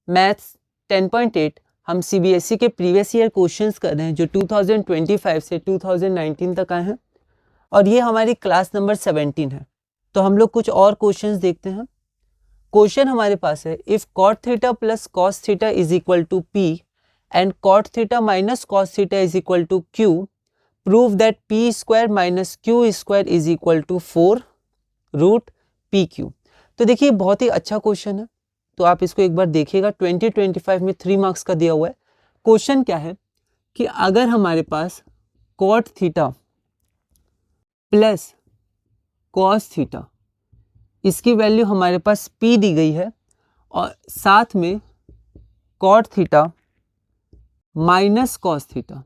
Maths 10.8 हम CBSE के previous year questions कर रहे हैं जो 2025 से 2019 तक आए हैं और ये हमारी क्लास नंबर 17 है। तो हम लोग कुछ और क्वेश्चंस देखते हैं। क्वेश्चन हमारे पास है if cot theta plus cos theta is equal to P and cot theta minus cos theta is equal to Q, prove that P square minus Q square is equal to 4 root PQ। तो देखिए बहुत ही अच्छा question है, तो आप इसको एक बार देखिएगा। 2025 में 3 मार्क्स का दिया हुआ है। क्वेश्चन क्या है कि अगर हमारे पास cot theta plus cos theta इसकी वैल्यू हमारे पास P दी गई है और साथ में cot theta minus cos theta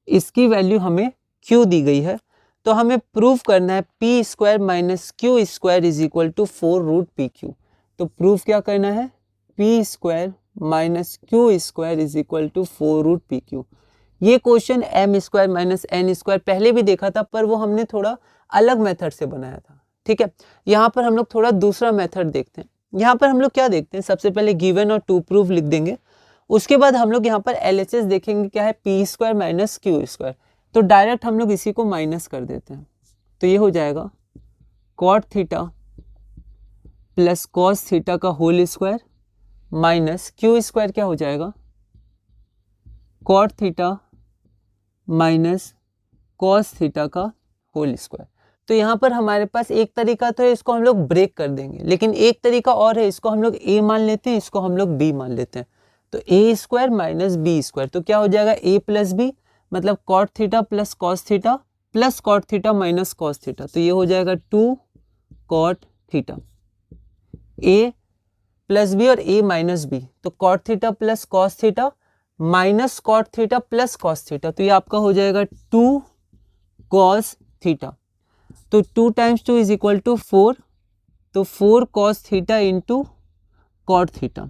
इसकी वैल्यू हमें Q दी गई है, तो हमें प्रूव करना है P square minus Q square is equal to 4 root PQ। तो प्रूफ क्या करना है, P square minus Q square is equal to 4 root PQ। ये question M square minus N square पहले भी देखा था, पर वो हमने थोड़ा अलग मेथड से बनाया था। ठीक है, यहाँ पर हम लोग थोड़ा दूसरा मेथड देखते हैं। यहाँ पर हम लोग क्या देखते हैं, सबसे पहले गिवन और टू प्रूफ लिख देंगे, उसके बाद हम लोग यहाँ पर LHS देखेंगे क्या है, P square minus Q square. तो डायरेक्ट हम लोग इसी को माइनस कर देते हैं, तो ये हो जाएगा cot theta plus cos theta का whole square minus Q square क्या हो जाएगा, cot theta minus cos theta का होल स्क्वायर। तो यहाँ पर हमारे पास एक तरीका तो है, इसको हम लोग ब्रेक कर देंगे, लेकिन एक तरीका और है, इसको हम लोग A मान लेते हैं, इसको हम लोग B मान लेते हैं। तो A square minus B square, तो क्या हो जाएगा A प्लस B, मतलब cot theta plus cos theta plus cot theta minus cos theta, तो ये हो जाएगा 2 cot theta. A plus B और A माइनस B, तो cot theta plus cos theta minus cot theta plus cos theta, तो ये आपका हो जाएगा 2 cos थीटा। तो 2 टाइम्स 2 इज इक्वल टू 4, तो 4 cos theta into cot theta.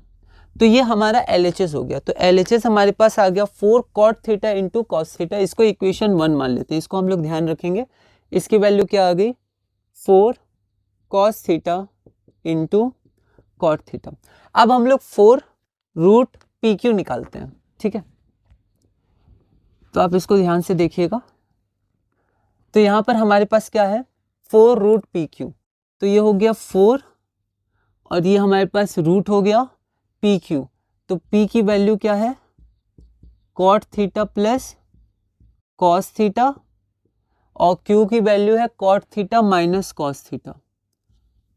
तो ये हमारा LHS हो गया। तो LHS हमारे पास आ गया 4 cot theta into cos theta. इसको इक्वेशन 1 मान लेते हैं, इसको हम लोग ध्यान रखेंगे। इसकी वैल्यू क्या आ गई, 4 cos theta into cot theta. अब हम लोग 4 रूट PQ निकालते हैं। ठीक है, तो आप इसको ध्यान से देखिएगा। तो यहाँ पर हमारे पास क्या है, 4 रूट PQ, तो ये हो गया 4 और ये हमारे पास रूट हो गया PQ। तो P की वैल्यू क्या है, cot theta plus cos theta और Q की वैल्यू है cot theta minus cos theta,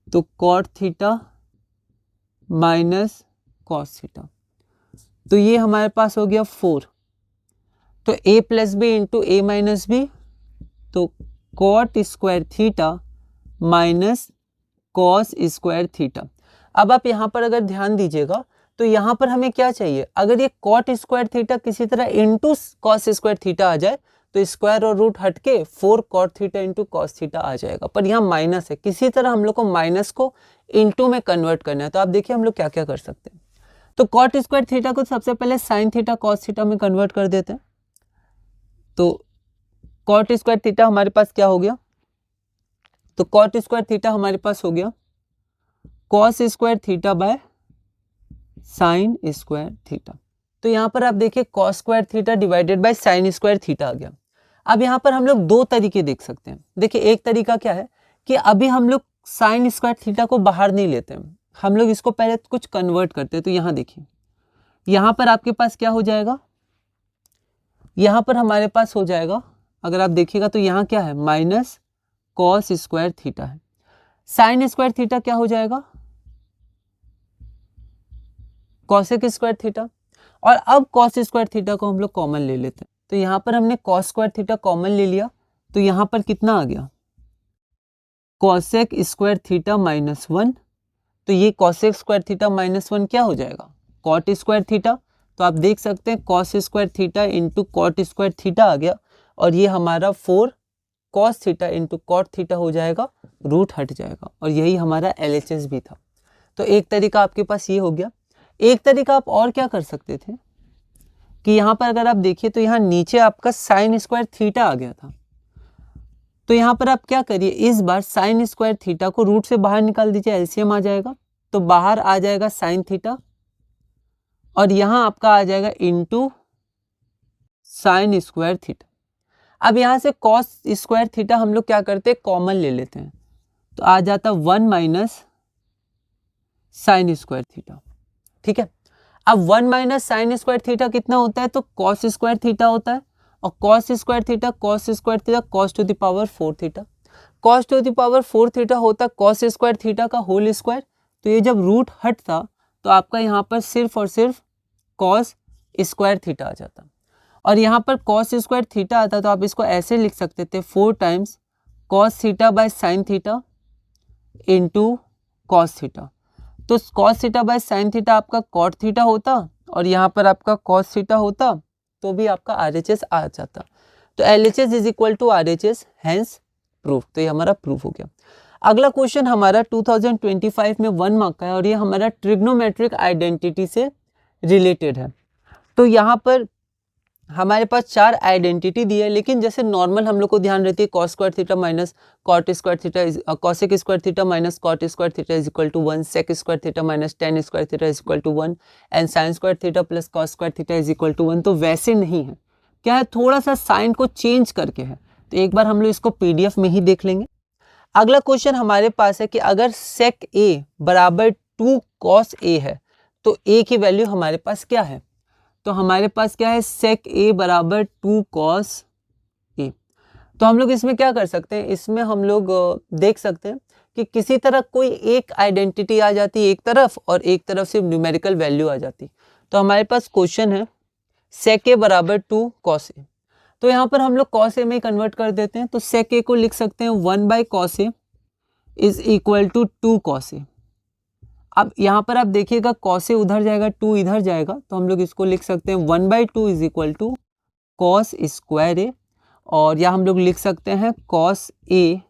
तो cot theta minus cos theta. तो ये हमारे पास हो गया 4, तो A plus B into A minus B, तो cot square theta minus cos square theta. अब आप यहाँ पर अगर ध्यान दीजिएगा तो यहाँ पर हमें क्या चाहिए, अगर ये cot स्क्वायर थीटा किसी तरह इंटू कॉस स्क्वायर थीटा आ जाए तो स्क्वायर और रूट हटके 4 cot theta into cos theta आ जाएगा, पर यहाँ माइनस है, किसी तरह हम लोग को माइनस को इंटू में कन्वर्ट करना है। तो आप देखिए हम लोग क्या क्या कर सकते हैं। तो cot स्क्वायर थीटा को सबसे पहले साइन थीटा कॉस थीटा में कन्वर्ट कर देते हैं। तो cot स्क्वायर थीटा हमारे पास क्या हो गया, तो cot स्क्वायर थीटा हमारे पास हो गया cos square theta by sine square theta. तो यहाँ पर आप देखिए cos square theta divided by sine square theta आ गया। अब यहाँ पर हम लोग दो तरीके देख सकते हैं। देखिए एक तरीका क्या है कि अभी हम लोग साइन स्क्वायर थीटा को बाहर नहीं लेते हैं, हम लोग इसको पहले कुछ कन्वर्ट करते हैं। तो यहाँ देखिए, यहाँ पर आपके पास क्या हो जाएगा, यहाँ पर हमारे पास हो जाएगा, अगर आप देखिएगा तो यहाँ क्या है, माइनस कॉस स्क्वायर थीटा है। साइन स्क्वायर थीटा क्या हो जाएगा, कॉसेक स्क्वायर थीटा। और अब कॉस स्क्वायर थीटा को हम लोग कॉमन ले लेते हैं। तो यहाँ पर हमने कॉस स्क्वायर थीटा कॉमन ले लिया, तो यहाँ पर कितना आ गया, कॉसेक स्क्वायर थीटा माइनस 1। तो ये कॉसेक स्क्वायर थीटा माइनस 1 क्या हो जाएगा, कॉट स्क्वायर थीटा। तो आप देख सकते हैं cos square theta into cot square theta आ गया, और ये हमारा 4 cos theta into cot theta हो जाएगा, रूट हट जाएगा, और यही हमारा LHS भी था। तो एक तरीका आपके पास ये हो गया। एक तरीका आप और क्या कर सकते थे कि यहाँ पर अगर आप देखिए तो यहाँ नीचे आपका साइन स्क्वायर थीटा आ गया था। तो यहाँ पर आप क्या करिए, इस बार साइन स्क्वायर थीटा को रूट से बाहर निकाल दीजिए, एलसीएम आ जाएगा। तो बाहर आ जाएगा साइन थीटा और यहाँ आपका आ जाएगा इंटू साइन स्क्वायर थीटा। अब यहाँ से कॉस स्क्वायर थीटा हम लोग क्या करते हैं, कॉमन ले लेते हैं, तो आ जाता 1 माइनस साइन स्क्वायर थीटा। ठीक है, अब 1 माइनस साइन स्क्वायर थीटा कितना होता है, तो कॉस स्क्वायर थीटा होता है, और cos square theta cos two the power 4 theta. Cos two the power 4 theta होता कॉस स्क्वायर थीटा का होल स्क्वायर। तो ये जब रूट हटता तो आपका यहाँ पर सिर्फ और सिर्फ कॉस स्क्वायर थीटा आ जाता, और यहाँ पर कॉस स्क्वायर थीटा आता तो आप इसको ऐसे लिख सकते थे 4 times cos theta by sine theta into cos theta. तो cos theta by sine theta आपका कॉट थीटा होता, और यहाँ पर आपका कॉस थीटा होता, तो भी आपका RHS आ जाता। तो LHS is equal to RHS, hence proof. तो ये हमारा प्रूफ हो गया। अगला क्वेश्चन हमारा 2025 में 1 मार्क का है, और ये हमारा ट्रिग्नोमेट्रिक आइडेंटिटी से रिलेटेड है। तो यहाँ पर हमारे पास 4 आइडेंटिटी दी है, लेकिन जैसे नॉर्मल हम लोग को ध्यान रहती है cos square theta minus cot square theta, cosec square theta minus cot square theta is equal to 1, sec square theta minus tan square theta is equal to 1, and sine square theta plus cos square theta is equal to 1। तो वैसे नहीं है, क्या है, थोड़ा सा sign को change करके है। तो एक बार हम लोग इसको PDF में ही देख लेंगे। अगला क्वेश्चन हमारे पास है कि अगर सेक ए बराबर 2 कॉस ए है तो ए की वैल्यू हमारे पास क्या है। तो हमारे पास क्या है, सेक ए बराबर 2 कॉस ए। तो हम लोग इसमें क्या कर सकते हैं, इसमें हम लोग देख सकते हैं कि किसी तरह कोई एक आइडेंटिटी आ जाती है एक तरफ, और एक तरफ सिर्फ न्यूमेरिकल वैल्यू आ जाती। तो हमारे पास क्वेश्चन है सेक ए बराबर 2 कॉस ए। तो यहाँ पर हम लोग कॉस ए में कन्वर्ट कर देते हैं। तो सेक ए को लिख सकते हैं 1 by cos A is equal to 2 cos A. अब यहाँ पर आप देखिएगा कॉस ए उधर जाएगा, 2 इधर जाएगा, तो हम लोग इसको लिख सकते हैं 1/2 is equal to cos square A, और या हम लोग लिख सकते हैं कॉस ए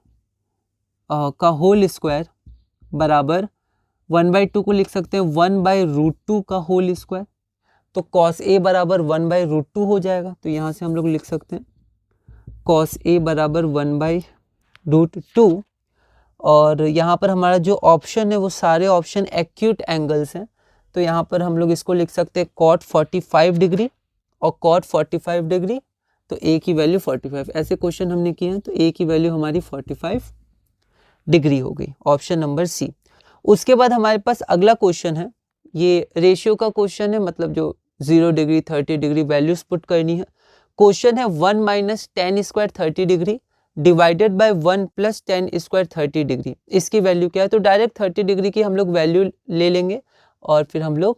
का होल स्क्वायर बराबर 1/2 को लिख सकते हैं 1/√2 का होल स्क्वायर। तो कॉस ए बराबर 1/√2 हो जाएगा। तो यहाँ से हम लोग लिख सकते हैं कॉस ए बराबर 1/√2, और यहाँ पर हमारा जो ऑप्शन है वो सारे ऑप्शन एक्यूट एंगल्स हैं। तो यहाँ पर हम लोग इसको लिख सकते हैं कॉट 45 डिग्री और कॉट 45 डिग्री, तो ए की वैल्यू 45। ऐसे क्वेश्चन हमने किए हैं, तो ए की वैल्यू हमारी 45 डिग्री हो गई, ऑप्शन नंबर सी। उसके बाद हमारे पास अगला क्वेश्चन है, ये रेशियो का क्वेश्चन है, मतलब जो 0 डिग्री 30 डिग्री वैल्यूज पुट करनी है। क्वेश्चन है 1 minus tan square 30 degree divided by 1 plus tan square 30 degree, इसकी वैल्यू क्या है। तो डायरेक्ट 30 डिग्री की हम लोग वैल्यू ले लेंगे और फिर हम लोग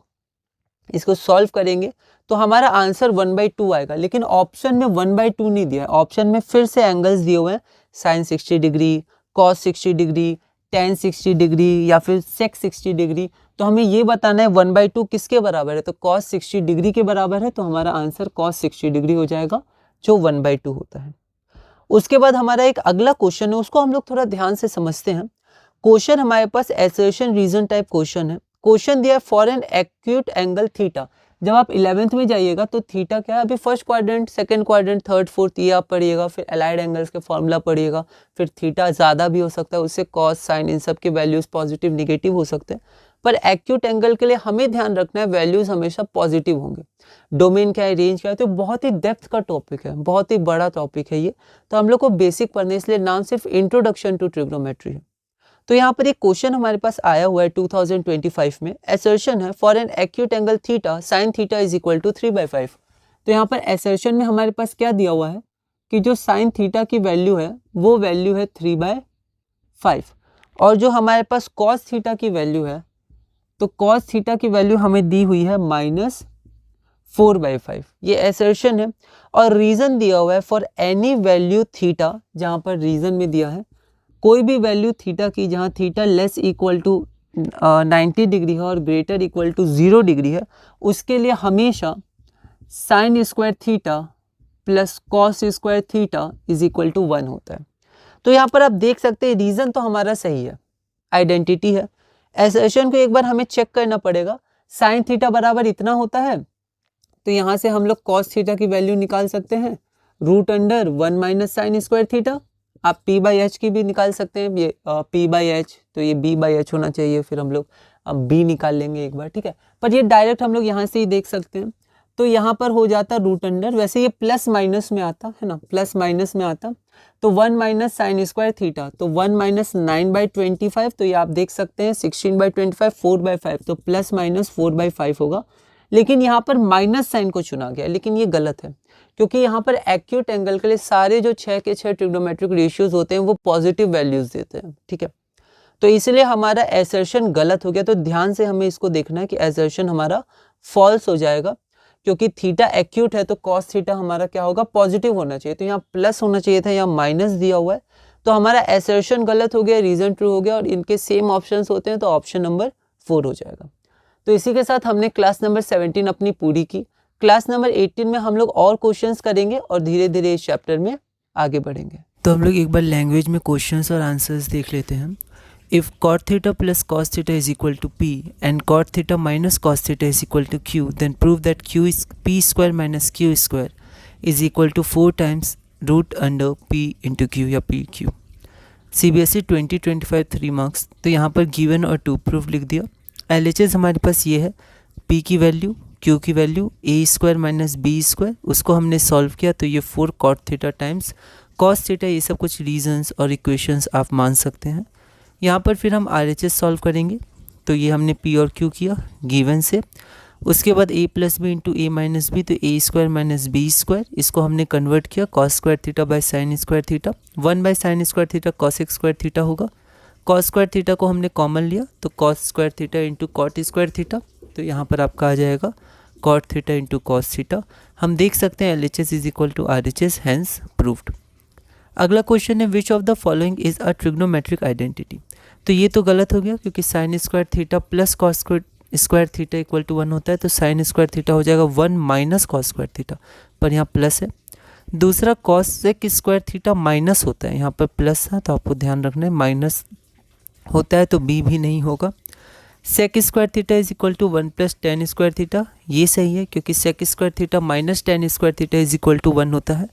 इसको सॉल्व करेंगे, तो हमारा आंसर 1/2 आएगा। लेकिन ऑप्शन में 1/2 नहीं दिया है, ऑप्शन में फिर से एंगल्स दिए हुए हैं, sine 60 degree, cos 60 degree, tan 60 degree या फिर सेक 60 डिग्री। तो हमें ये बताना है 1/2 किसके बराबर है, तो कॉस 60 डिग्री के बराबर है। तो हमारा आंसर कॉस 60 डिग्री हो जाएगा, जो 1/2 होता है। उसके बाद हमारा एक अगला क्वेश्चन है, उसको हम लोग थोड़ा ध्यान से समझते हैं। क्वेश्चन हमारे पास एसर्शन रीजन टाइप क्वेश्चन है। क्वेश्चन दिया है for an acute angle theta. जब आप 11th में जाइएगा तो थीटा क्या है, अभी first quadrant, second quadrant, third, fourth ये आप पढ़िएगा, फिर अलाइड एंगल्स के फॉर्मूला पढ़िएगा, फिर थीटा ज़्यादा भी हो सकता है, उससे कॉस साइन इन सब के वैल्यूज पॉजिटिव निगेटिव हो सकते हैं। पर एक्यूट एंगल के लिए हमें ध्यान रखना है वैल्यूज हमेशा पॉजिटिव होंगे। डोमेन क्या है, रेंज क्या है, तो बहुत ही डेप्थ का टॉपिक है, बहुत ही बड़ा टॉपिक है ये, तो हम लोग को बेसिक पढ़ने, इसलिए नाम सिर्फ इंट्रोडक्शन टू ट्रिग्नोमेट्री है। तो यहाँ पर एक क्वेश्चन हमारे पास आया हुआ है 2025 में। असर्शन है for an acute angle theta sine theta is equal to 3/5। तो यहाँ पर असर्शन में हमारे पास क्या दिया हुआ है कि जो साइन थीटा की वैल्यू है वो वैल्यू है 3/5, और जो हमारे पास कॉस थीटा की वैल्यू है, तो कॉस थीटा की वैल्यू हमें दी हुई है -4/5। ये असर्शन है, और रीजन दिया हुआ है फॉर एनी वैल्यू थीटा, जहाँ पर रीजन में दिया है कोई भी वैल्यू थीटा की जहाँ theta less equal to 90 degree है और ग्रेटर इक्वल टू 0 डिग्री है, उसके लिए हमेशा sine square theta plus cos square theta is equal to 1 होता है। तो यहाँ पर आप देख सकते हैं रीजन तो हमारा सही है, आइडेंटिटी है। असर्शन को एक बार हमें चेक करना पड़ेगा, साइन थीटा बराबर इतना होता है, तो यहाँ से हम लोग कॉस थीटा की वैल्यू निकाल सकते हैं, √1 माइनस साइन स्क्वायर थीटा। आप p/h की भी निकाल सकते हैं, ये p/h, तो ये b/h होना चाहिए, फिर हम लोग अब b निकाल लेंगे एक बार, ठीक है। पर ये डायरेक्ट हम लोग यहाँ से ही देख सकते हैं, तो यहाँ पर हो जाता रूट अंडर, वैसे ये प्लस माइनस में आता है ना, प्लस माइनस में आता, तो 1 माइनस साइन स्क्वायर थीटा, तो 1 माइनस 9/25, तो ये आप देख सकते हैं 16/25 4/5, तो प्लस माइनस 4/5 होगा। लेकिन यहाँ पर माइनस साइन को चुना गया, लेकिन ये गलत है, क्योंकि यहाँ पर एक्यूट एंगल के लिए सारे जो 6 के 6 ट्रिग्नोमेट्रिक रेशियोज होते हैं वो पॉजिटिव वैल्यूज देते हैं, ठीक है। तो इसलिए हमारा एसर्शन गलत हो गया, तो ध्यान से हमें इसको देखना है कि एसर्शन हमारा फॉल्स हो जाएगा, क्योंकि थीटा एक्यूट है तो कॉस थीटा हमारा क्या होगा, पॉजिटिव होना चाहिए, तो यहाँ प्लस होना चाहिए था, यहाँ माइनस दिया हुआ है, तो हमारा एसर्शन गलत हो गया, रीजन ट्रू हो गया, और इनके सेम ऑप्शंस होते हैं तो ऑप्शन नंबर 4 हो जाएगा। तो इसी के साथ हमने क्लास नंबर 17 अपनी पूरी की। क्लास नंबर 18 में हम लोग और क्वेश्चंस करेंगे और धीरे धीरे इस चैप्टर में आगे बढ़ेंगे। तो हम लोग एक बार लैंग्वेज में क्वेश्चंस और आंसर्स देख लेते हैं। If cot theta plus cos theta is equal to p and cot theta minus cos theta is equal to q, then prove that q is p square minus q square is equal to 4 times root under p into q या pq। CBSE 2025 3 marks. तो यहाँ पर given और to proof लिख दिया। LHS हमारे पास ये है, p की वैल्यू, q की value, a square minus b square, उसको हमने सॉल्व किया तो ये 4 cot theta times cos theta, ये सब कुछ रीजन्स और इक्वेशंस आप मान सकते हैं। यहाँ पर फिर हम RHS सॉल्व करेंगे, तो ये हमने P और Q किया गिवन से। उसके बाद a plus B into A minus B, तो a square minus B square, इसको हमने कन्वर्ट किया cos square theta by sine square theta, 1 by sine square theta cos square theta होगा। कॉस स्क्वायर थीटा को हमने कॉमन लिया तो cos square theta into cot square theta, तो यहाँ पर आपका आ जाएगा cot theta into cos theta. हम देख सकते हैं LHS is equal to RHS, hence proved. अगला क्वेश्चन है which of the following is a trigonometric identity. तो ये तो गलत हो गया, क्योंकि sine square theta plus cos square theta equal to 1 होता है, तो साइन स्क्वायर थीटा हो जाएगा 1 माइनस कॉस स्क्वायर थीटा, पर यहाँ प्लस है। दूसरा cosec square theta minus होता है, यहाँ पर प्लस है, तो आपको ध्यान रखना है माइनस होता है तो बी भी नहीं होगा। Sec square theta is equal to 1 plus tan square theta, ये सही है, क्योंकि sec square theta minus tan square theta is equal to 1 होता है।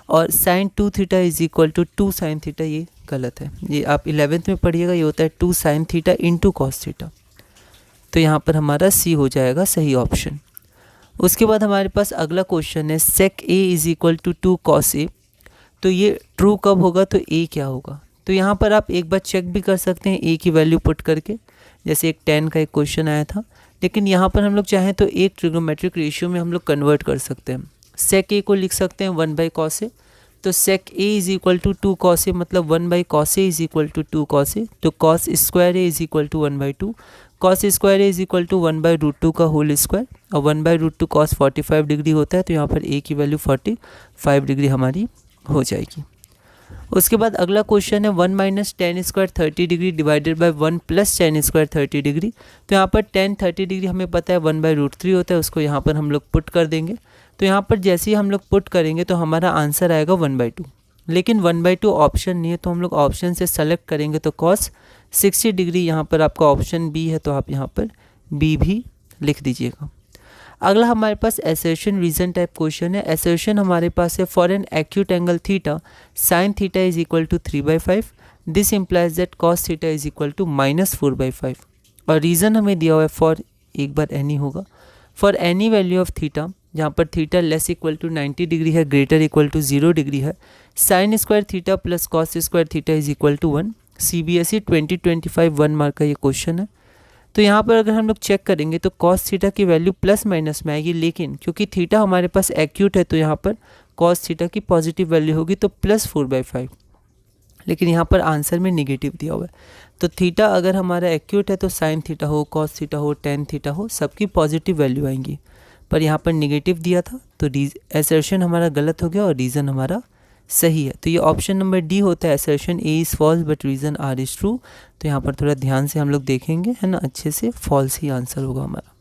और sine 2 theta is equal to 2 sine theta, ये गलत है, ये आप 11th में पढ़िएगा, ये होता है 2 sine theta into cos theta, तो यहाँ पर हमारा सी हो जाएगा सही ऑप्शन। उसके बाद हमारे पास अगला क्वेश्चन है सेक A is equal to 2 cos A, तो ये ट्रू कब होगा, तो ए क्या होगा। तो यहाँ पर आप एक बार चेक भी कर सकते हैं ए की वैल्यू पुट करके, जैसे एक 10 का एक क्वेश्चन आया था, लेकिन यहाँ पर हम लोग चाहें तो एक ट्रिग्नोमेट्रिक रेशियो में हम लोग कन्वर्ट कर सकते हैं। सेक ए को लिख सकते हैं 1 बाई कॉस ए, तो sec A is equal to 2 cos A, मतलब 1 by cos A is equal to 2 cos A, तो cos square A is equal to 1 by 2, cos square A is equal to 1 by root 2 का whole square, और 1 by root 2 cos 45 degree होता है, तो यहाँ पर ए की वैल्यू 45 डिग्री हमारी हो जाएगी। उसके बाद अगला क्वेश्चन है 1 minus tan square 30 degree divided by 1 plus tan square 30 degree, तो यहाँ पर टेन 30 डिग्री हमें पता है 1 बाई रूट 3 होता है, उसको यहाँ पर हम लोग पुट कर देंगे, तो यहाँ पर जैसे ही हम लोग पुट करेंगे तो हमारा आंसर आएगा 1/2, लेकिन 1/2 ऑप्शन नहीं है, तो हम लोग ऑप्शन से सेलेक्ट करेंगे, तो कॉस 60 डिग्री यहाँ पर आपका ऑप्शन बी है, तो आप यहाँ पर बी भी लिख दीजिएगा। अगला हमारे पास एसर्शन रीजन टाइप क्वेश्चन है। एसर्शन हमारे पास है for an acute angle theta sine theta is equal to 3/5, this implies that cos theta is equal to -4/5, और रीज़न हमें दिया हुआ है फॉर, एक बार एनी होगा, for any value of theta, जहाँ पर theta less equal to 90 degree है, ग्रेटर इक्वल टू 0 डिग्री है, sine square theta plus cos square theta is equal to 1। CBSE 2025 1 mark का ये क्वेश्चन है। तो यहाँ पर अगर हम लोग चेक करेंगे तो कॉस थीटा की वैल्यू प्लस माइनस में आएगी, लेकिन क्योंकि थीटा हमारे पास एक्यूट है तो यहाँ पर कॉस थीटा की पॉजिटिव वैल्यू होगी, तो +4/5, लेकिन यहाँ पर आंसर में निगेटिव दिया हुआ है। तो थीटा अगर हमारा एक्यूट है तो साइन थीटा हो, कॉस थीटा हो, टेन थीटा हो, सबकी पॉजिटिव वैल्यू आएंगी, पर यहाँ पर निगेटिव दिया था, तो एसर्शन हमारा गलत हो गया और रीज़न हमारा सही है। तो ये ऑप्शन नंबर डी होता है, assertion A is false but reason R is true. तो यहाँ पर थोड़ा ध्यान से हम लोग देखेंगे, है ना, अच्छे से, फॉल्स ही आंसर होगा हमारा।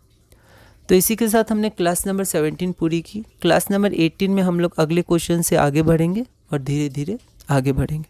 तो इसी के साथ हमने क्लास नंबर 17 पूरी की। क्लास नंबर 18 में हम लोग अगले क्वेश्चन से आगे बढ़ेंगे और धीरे धीरे आगे बढ़ेंगे।